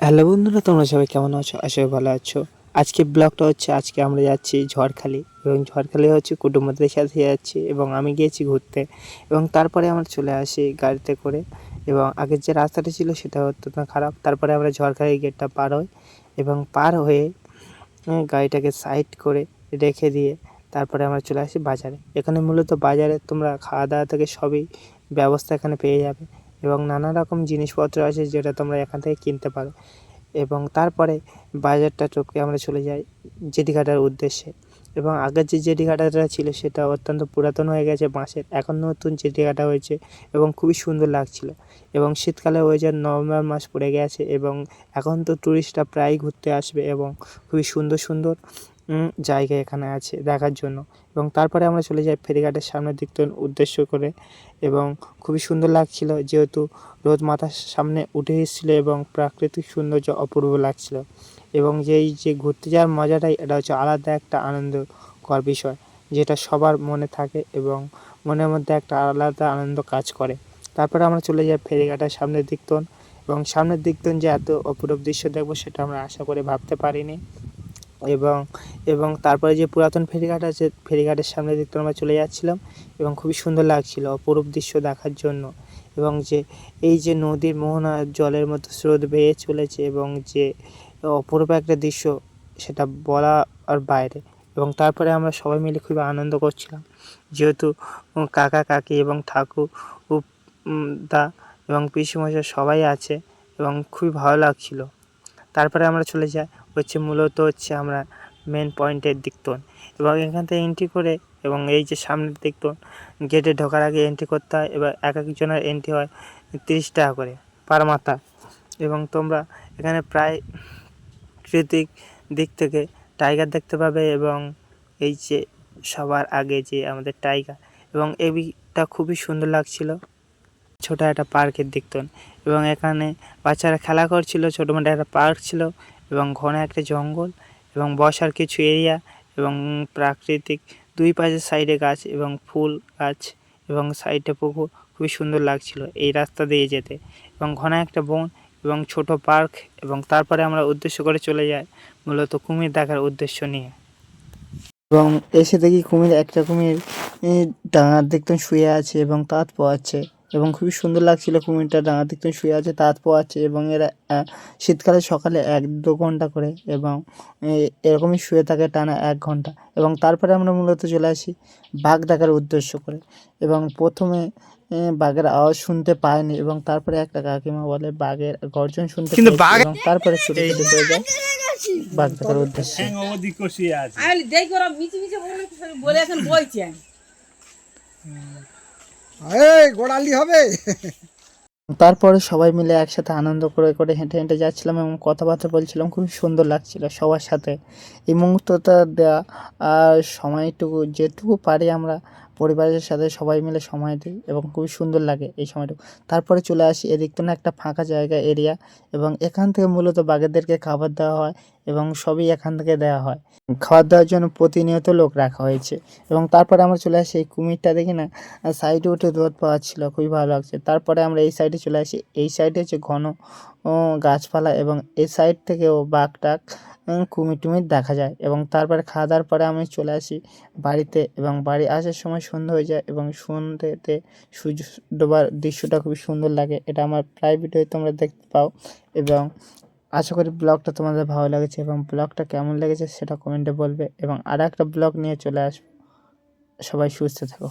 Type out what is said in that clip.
Hello বন্ধুরা, তোমরা সবাই কেমন আছো? আশা করি ভালো আছো। আজকে ব্লগটা হচ্ছে, আজকে আমরা যাচ্ছি ঝড়খালি, এবং ঝড়খালি হচ্ছে কুটুম্বদের সাথে যাচ্ছি, এবং আমি গিয়েছি ঘুরতে, এবং তারপরে আমরা চলে আসি গাড়িতে করে। এবং আগের যে রাস্তাটা ছিল সেটা অত্যন্ত খারাপ। তারপরে আমরা ঝড়খালি গেটটা পার হই, এবং পার হয়ে গাড়িটাকে সাইড করে রেখে দিয়ে তারপরে আমরা চলে আসি বাজারে। এখানে মূলত বাজারে তোমরা খাওয়া দাওয়া থেকে সবই ব্যবস্থা এখানে পেয়ে যাবে, এবং নানা রকম জিনিসপত্র আছে যেটা তোমরা এখান থেকে কিনতে পারো। এবং তারপরে বাজারটা টপকে আমরা চলে যাই জেটিঘাটার উদ্দেশ্যে। এবং আগের যে জেটিঘাটাটা ছিল সেটা অত্যন্ত পুরাতন হয়ে গেছে বাঁশের, এখন নতুন জেটিঘাটা হয়েছে এবং খুবই সুন্দর লাগছিল। এবং শীতকালে ওয়েদার নভেম্বর মাস পড়ে গেছে, এবং এখন তো টুরিস্টরা প্রায়ই ঘুরতে আসবে, এবং খুবই সুন্দর সুন্দর জায়গা এখানে আছে দেখার জন্য। এবং তারপরে আমরা চলে যাই ফেরিঘাটের সামনের দিক উদ্দেশ্য করে, এবং খুবই সুন্দর লাগছিল যেহেতু রোদ মাথার সামনে উঠে এসেছিলো এবং প্রাকৃতিক সৌন্দর্য অপূর্ব লাগছিল। এবং যে ঘুরতে যাওয়ার মজাটাই, এটা হচ্ছে আলাদা একটা আনন্দকর বিষয়, যেটা সবার মনে থাকে এবং মনের মধ্যে একটা আলাদা আনন্দ কাজ করে। তারপরে আমরা চলে যাই ফেরিঘাটের সামনের দিক, এবং সামনের দিক যে এত অপূরূপ দৃশ্য দেখবো সেটা আমরা আশা করে ভাবতে পারিনি। এবং এবং তারপরে যে পুরাতন ফেরিঘাট আছে, ফেরিঘাটের সামনের দিক আমরা চলে যাচ্ছিলাম, এবং খুবই সুন্দর লাগছিল অপরূপ দৃশ্য দেখার জন্য। এবং এই যে নদীর মোহনা জলের মতো স্রোত বেয়ে চলেছে, এবং যে অপূর্ব একটা দৃশ্য, সেটা বলা আর বাইরে। এবং তারপরে আমরা সবাই মিলে খুবই আনন্দ করছিলাম, যেহেতু কাকা কাকি এবং ঠাকুর দা এবং পিসিমশাই সবাই আছে, এবং খুবই ভালো লাগছিল। তারপরে আমরা চলে যাই মূলত আমরা মেন পয়েন্টের দিক, এবং এখান থেকে এন্ট্রি করে, এবং এই যে সামনের দিক গেটে ঢোকার আগে এন্ট্রি করতে হয়, এবার এক একজনের এন্ট্রি হয় 30 টাকা করে পার মাথা। এবং তোমরা এখানে প্রায় প্রাকৃতিক দিক থেকে টাইগার দেখতে পাবে, এবং এই যে সবার আগে যে আমাদের টাইগার, এবং এইটা খুবই সুন্দর লাগছিল। ছোট একটা পার্কের দিক, এবং এখানে বাচ্চারা খেলা করছিল, ছোটো মোটো একটা পার্ক ছিল, এবং ঘন একটা জঙ্গল, এবং বসার কিছু এরিয়া, এবং প্রাকৃতিক দুই পাশের সাইডে গাছ এবং ফুল গাছ, এবং সাইডে পুকুর, খুবই সুন্দর লাগছিল এই রাস্তা দিয়ে যেতে, এবং ঘন একটা বন এবং ছোট পার্ক। এবং তারপরে আমরা উদ্দেশ্য করে চলে যাই মূলত কুমির দেখার উদ্দেশ্য নিয়ে। এবং এসে দেখি একটা কুমির ডাঙার দেখতাম শুয়ে আছে এবং তাঁত পোয়াচ্ছে, এবং খুবই সুন্দর লাগছিল। কুমিরটা ডাঙার দেখতাম শুয়ে আছে, তাঁত পোয়াচ্ছে, এবং এরা শীতকালে সকালে 1-2 ঘন্টা করে, এবং এরকমই শুয়ে থাকে টানা 1 ঘন্টা। এবং তারপরে আমরা মূলত চলে আসি বাঘ দেখার উদ্দেশ্য করে, এবং প্রথমে বাঘের আওয়াজ শুনতে পাইনি, এবং তারপরে একটা কাকিমা বলে বাঘের গর্জন শুনতে পেয়েছি, এবং তারপরে ছুটে ছুটে চলে যায় বাঘ দেখার উদ্দেশ্যে। গোড়ালি হবে। তারপরে সবাই মিলে একসাথে আনন্দ করে করে হেঁটে হেঁটে যাচ্ছিলাম, এবং কথাবার্তা বলছিলাম, খুবই সুন্দর লাগছিল সবার সাথে এই মুহূর্তটা দেওয়া। আর সময়টুকু যেটুকু পারি আমরা পরিবারের সাথে সবাই মিলে সময় দিই, এবং খুবই সুন্দর লাগে এই সময়টুকু। তারপরে চলে আসি এদিক তো না একটা ফাঁকা জায়গা এরিয়া, এবং এখান থেকে মূলত বাঘেদেরকে খাবার দেওয়া হয়, এবং সবই এখান থেকে দেওয়া হয়। খাবার দেওয়ার জন্য প্রতিনিয়ত লোক রাখা হয়েছে। এবং তারপরে আমরা চলে আসি এই কুমিরটা দেখি না সাইডে উঠে রোদ পাওয়াচ্ছিল, খুবই ভালো লাগছে। তারপরে আমরা এই সাইডে চলে আসি, এই সাইডে হচ্ছে ঘন গাছপালা, এবং এই সাইড থেকেও বাঘ টাক কুমির টুমির দেখা যায়। এবং তারপরে খাওয়া দাওয়ার পরে আমি চলে আসি বাড়িতে, এবং বাড়ি আসার সময় সন্ধ্যা হয়ে যায়, এবং সন্ধ্যেতে সূর্য ডোবার দৃশ্যটা খুবই সুন্দর লাগে। এটা আমার প্রায় ভিডিওতে তোমরা দেখতে পাও, এবং আশা করি ব্লগটা তোমাদের ভালো লেগেছে, এবং ব্লগটা কেমন লেগেছে সেটা কমেন্টে বলবে, এবং আর একটা ব্লগ নিয়ে চলে আসবো। সবাই সুস্থ থাকো।